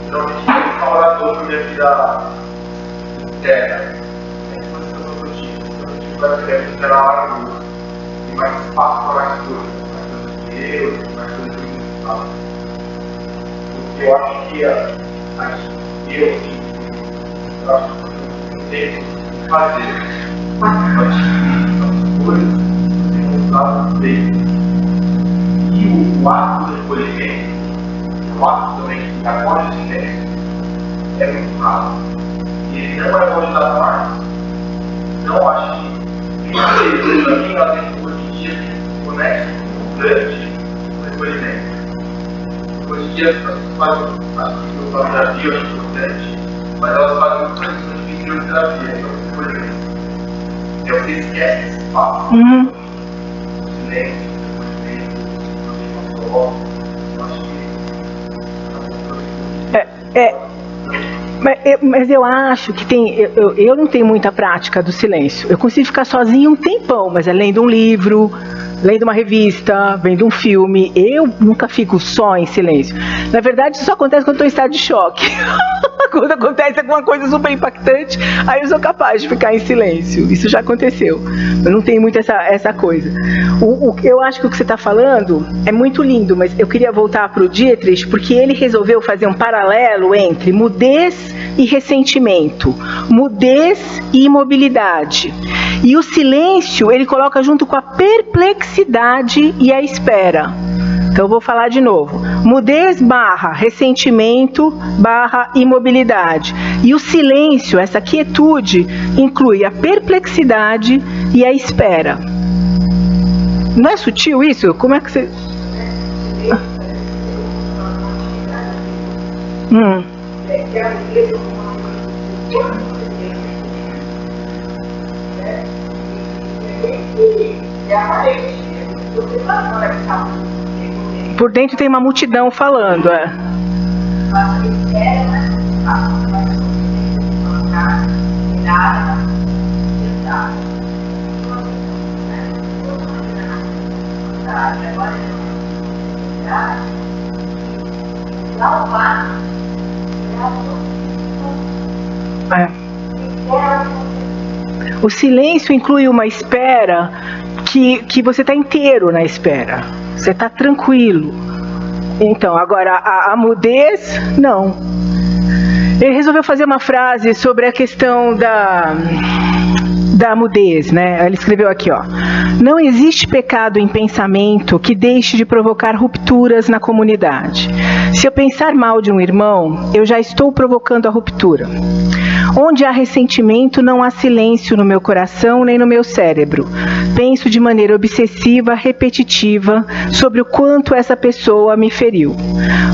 Speaker 2: Geralmente eu sou orador na minha vida interna. Eu tive praticamente que era a luz. E mais espaço para as coisas. Mais coisas de Deus, mais coisas de Deus. Porque eu acho que eu acho que eu tenho que fazer. Mas as coisas demonstradas bem. E o ato do recolhimento, o ato também que acolhe o silêncio, é muito rápido. E ele não é hoje da parte. Então, acho que para mim, ela tem hoje em dia se conecta com o grande recolhimento. Hoje em dia, as pessoas fazem, acho que eu terapia, acho importante, mas elas fazem muito questão de fisioterapia, então o recolhimento. É o que esquece esse espaço. O silêncio, o recolhimento, o acho que
Speaker 1: mas eu acho que tem. Eu não tenho muita prática do silêncio. Eu consigo ficar sozinho um tempão, mas é lendo um livro, lendo uma revista, vendo um filme. Eu nunca fico só em silêncio. Na verdade, isso só acontece quando estou em estado de choque. Quando acontece alguma coisa super impactante, aí eu sou capaz de ficar em silêncio. Isso já aconteceu. Eu não tenho muito essa coisa. Eu acho que o que você está falando é muito lindo, mas eu queria voltar para o Dietrich, porque ele resolveu fazer um paralelo entre mudez e ressentimento, mudez e imobilidade. E o silêncio ele coloca junto com a perplexidade e a espera. Então eu vou falar de novo. Mudez / ressentimento / imobilidade. E o silêncio, essa quietude, inclui a perplexidade e a espera. Não é sutil isso? Como é que você... Por dentro tem uma multidão falando, O silêncio inclui uma espera que você está inteiro na espera. Você está tranquilo. Então, agora, a mudez, não. Ele resolveu fazer uma frase sobre a questão da mudez, né? Ele escreveu aqui, ó. Não existe pecado em pensamento que deixe de provocar rupturas na comunidade. Se eu pensar mal de um irmão, eu já estou provocando a ruptura. Onde há ressentimento, não há silêncio no meu coração nem no meu cérebro. Penso de maneira obsessiva, repetitiva, sobre o quanto essa pessoa me feriu.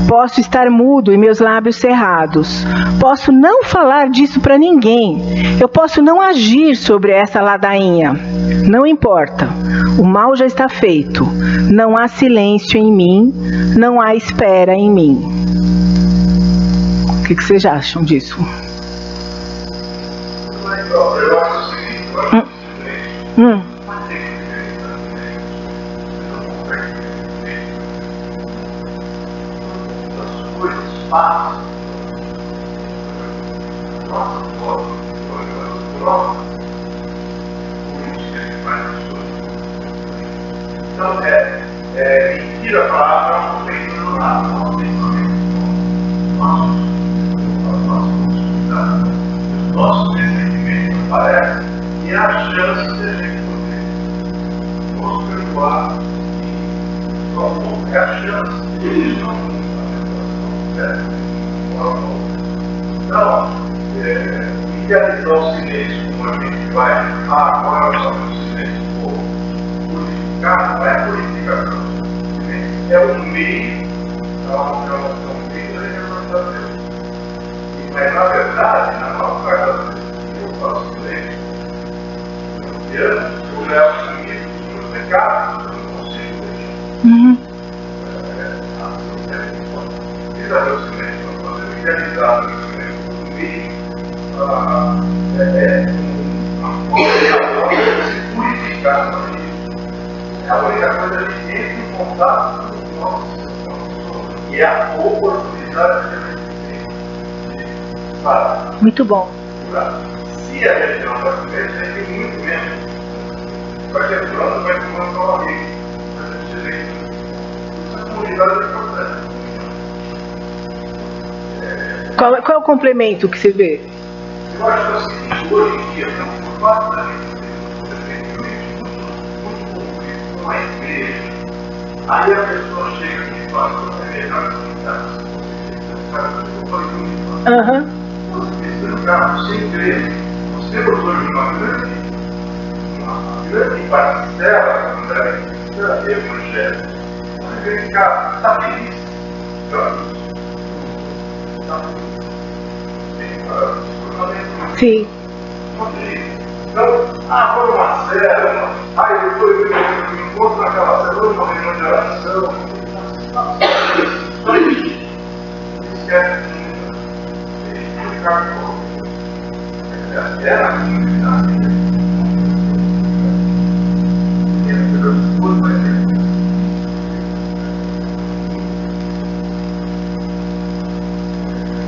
Speaker 1: Posso estar mudo e meus lábios cerrados. Posso não falar disso para ninguém. Eu posso não agir sobre essa ladainha. Não importa. O mal já está feito. Não há silêncio em mim. Não há espera em mim. O que vocês acham disso?
Speaker 2: Eu acho o seguinte, as coisas passam. Nossa, por isso que ele faz as coisas. Então, mentira a palavra, não tem do nada, não tem nosso ressentimento aparece e a chance de a gente poder nos perdoar. Só é a chance de eles não então, idealizar o silêncio como a gente vai, agora só o silêncio purificar, não é purificação. O silêncio é um meio da realização da Deus. Mas, na verdade, na nossa carta eu faço silêncio. Eu levo comigo os meus pecados, eu não consigo deixar. Verdadeiro silêncio, quando eu idealizar o silêncio comigo, é uma forma de se purificar na vida. É a única coisa que entra em contato com o nosso e é a oportunidade de a gente.
Speaker 1: Muito bom.
Speaker 2: Se a religião brasileira tem muito menos, vai ter plano, vai ter plano para o amigo. Essa comunidade é importante.
Speaker 1: Qual é o complemento que você vê?
Speaker 2: Eu acho que é o seguinte, hoje em dia, estamos por parte da gente, muito conflito com a igreja. Aí a pessoa chega aqui e fala, é melhor comunidade. Você igreja, você hoje uma grande parcela da evangelho. Você vem cá, está feliz?
Speaker 1: Sim.
Speaker 2: Então, foi uma célula, aí depois eu encontro naquela célula, uma reunião de oração. Esquece de ficar com era a comunidade. E as pessoas vai ter.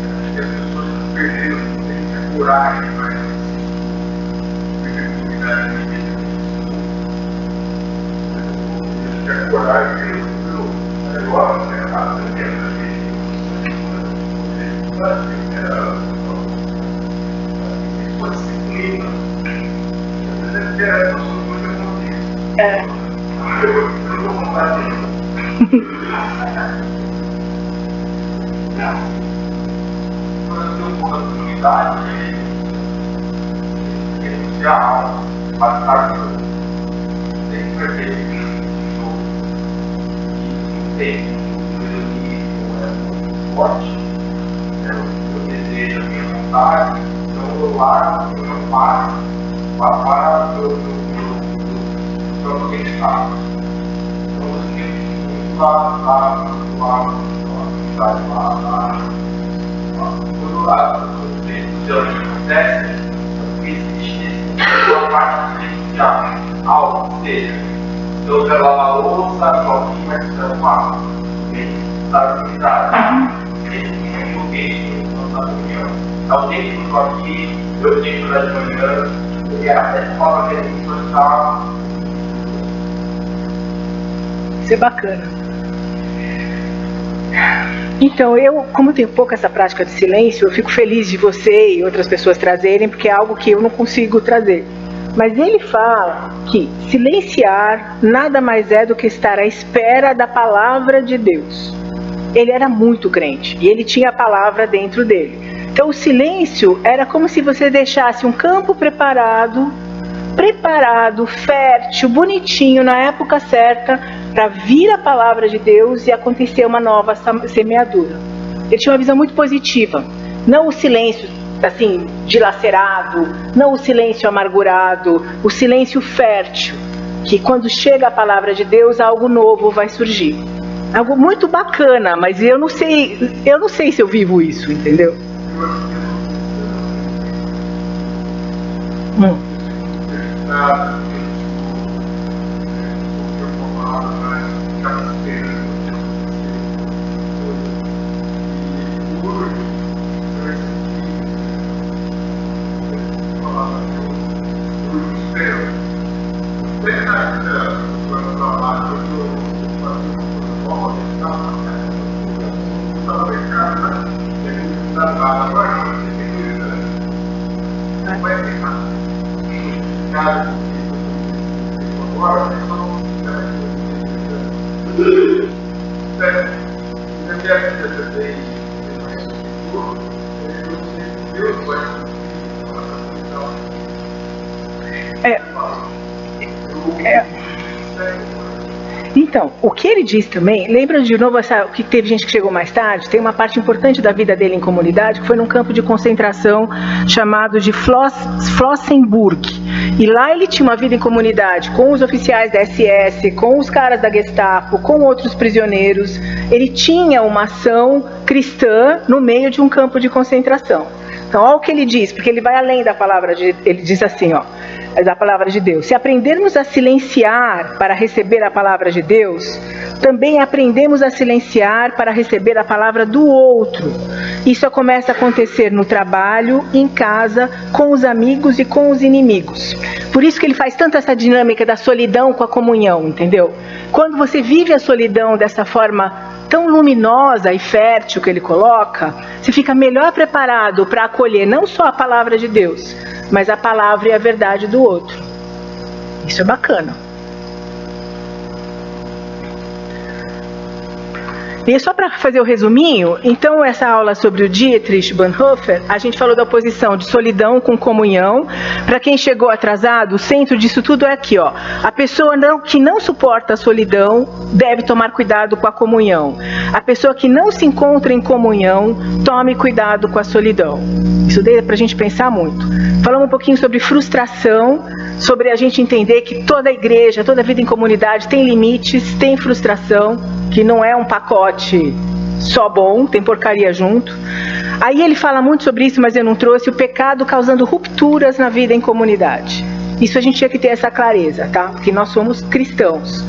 Speaker 2: Acho que as pessoas perderam a coragem, mas a comunidade acho que a coragem pelo negócio, né? Eu vou contar disso. Quando eu tenho uma oportunidade de renunciar a alma, mais tarde, sempre vai ter jogo. Não tem um forte. Eu desejo a minha vontade, então eu largo o meu pai para o próprio bem-estar. Então eu sinto muito lá, quando os estudantes acontecem, existe uma parte diferencial, algo que seja. Então você lava a louça, alguém vai se transformar. Da unidade. Esse foguete, na reunião. Então, tem que estar aqui, eu tenho que estudar de manhã, e até forma que a gente está.
Speaker 1: Isso é bacana. Então, como tenho pouco essa prática de silêncio, eu fico feliz de você e outras pessoas trazerem, porque é algo que eu não consigo trazer. Mas ele fala que silenciar nada mais é do que estar à espera da palavra de Deus. Ele era muito crente e ele tinha a palavra dentro dele. Então o silêncio era como se você deixasse um campo preparado, fértil, bonitinho, na época certa, para vir a palavra de Deus e acontecer uma nova semeadura. Ele tinha uma visão muito positiva, não o silêncio assim, dilacerado, não o silêncio amargurado, o silêncio fértil, que quando chega a palavra de Deus, algo novo vai surgir. Algo muito bacana, mas eu não sei se eu vivo isso, entendeu? Então, o que ele diz também, lembra de novo que teve gente que chegou mais tarde, tem uma parte importante da vida dele em comunidade, que foi num campo de concentração chamado de Flossenburg. E lá ele tinha uma vida em comunidade com os oficiais da SS, com os caras da Gestapo, com outros prisioneiros. Ele tinha uma ação cristã no meio de um campo de concentração. Então, olha o que ele diz, porque ele vai além da palavra ele diz assim, ó, da palavra de Deus. Se aprendermos a silenciar para receber a palavra de Deus, também aprendemos a silenciar para receber a palavra do outro. Isso começa a acontecer no trabalho, em casa, com os amigos e com os inimigos. Por isso que ele faz tanto essa dinâmica da solidão com a comunhão, entendeu? Quando você vive a solidão dessa forma tão luminosa e fértil que ele coloca, você fica melhor preparado para acolher não só a palavra de Deus, mas a palavra e a verdade do outro. Isso é bacana. E só para fazer o resuminho, então essa aula sobre o Dietrich Bonhoeffer, a gente falou da oposição de solidão com comunhão. Para quem chegou atrasado, o centro disso tudo é aqui, ó. A pessoa que não suporta a solidão deve tomar cuidado com a comunhão. A pessoa que não se encontra em comunhão, tome cuidado com a solidão. Isso daí é para a gente pensar muito. Falamos um pouquinho sobre frustração, sobre a gente entender que toda igreja, toda vida em comunidade tem limites, tem frustração, que não é um pacote só bom, tem porcaria junto. Aí ele fala muito sobre isso, mas eu não trouxe, o pecado causando rupturas na vida em comunidade. Isso a gente tinha que ter essa clareza, tá? Porque nós somos cristãos.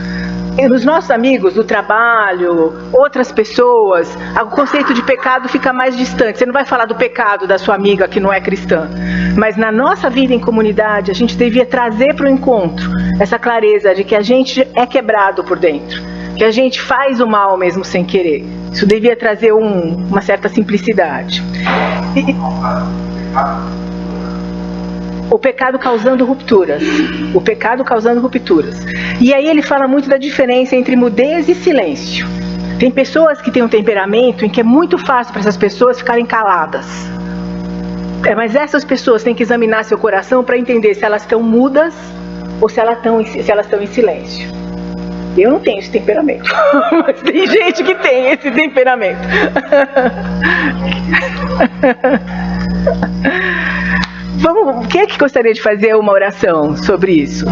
Speaker 1: E nos nossos amigos do trabalho, outras pessoas, o conceito de pecado fica mais distante. Você não vai falar do pecado da sua amiga que não é cristã. Mas na nossa vida em comunidade, a gente devia trazer para o encontro essa clareza de que a gente é quebrado por dentro, que a gente faz o mal mesmo sem querer. Isso devia trazer uma certa simplicidade. O pecado causando rupturas. O pecado causando rupturas. E aí ele fala muito da diferença entre mudez e silêncio. Tem pessoas que têm um temperamento em que é muito fácil para essas pessoas ficarem caladas. Mas essas pessoas têm que examinar seu coração para entender se elas estão mudas ou se elas estão em silêncio. Eu não tenho esse temperamento, mas tem gente que tem esse temperamento. Quem é que gostaria de fazer uma oração sobre isso?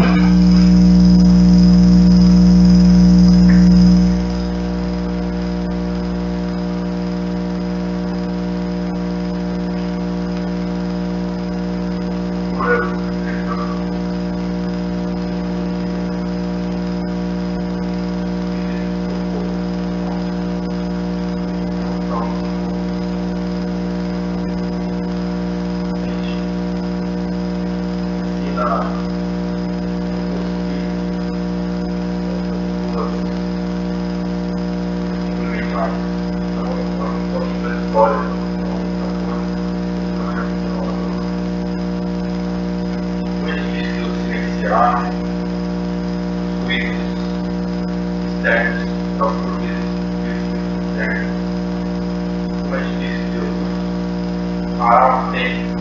Speaker 2: parar um tempo,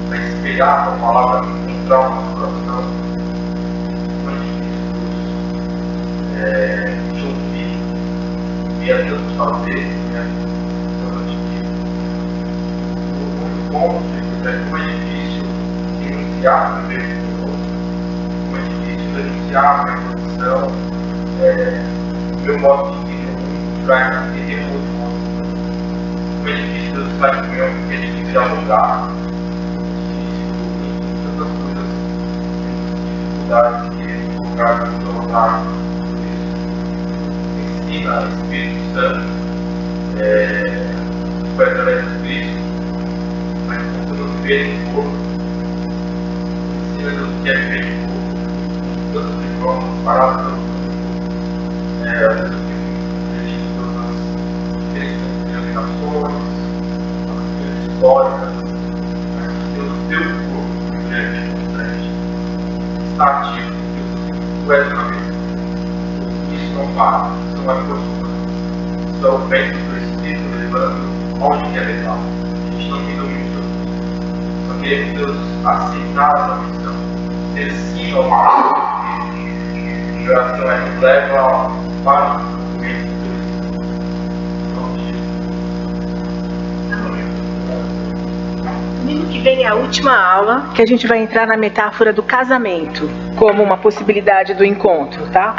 Speaker 2: para espelhar a palavra, encontrar uma situação, de ouvir, e a Deus fazer, o ponto é como é difícil renunciar a viver com o outro, como é difícil renunciar a minha posição, o meu modo de vida para entender o outro. Como é difícil Deus estar com eu, porque é difícil dialogar, tantas coisas, dificuldades que ele colocar no seu lugar. Ensina o Espírito Santo, foi através do Cristo, mas como viver em corpo, ensina Deus o que é viver em corpo, tantas formas, paradas pelo mundo, denominações, as históricas, mas Deus, o teu corpo, grande, está ativo, tu és uma vez. Isso não para, isso não é postura. São ventos do Espírito levando onde quer levar. A gente não tem domínio sobre isso. Só que Deus aceitar a missão, ser sim ao mar. A oração nos leva para o momento do
Speaker 1: Domingo que vem é a última aula, que a gente vai entrar na metáfora do casamento como uma possibilidade do encontro, tá?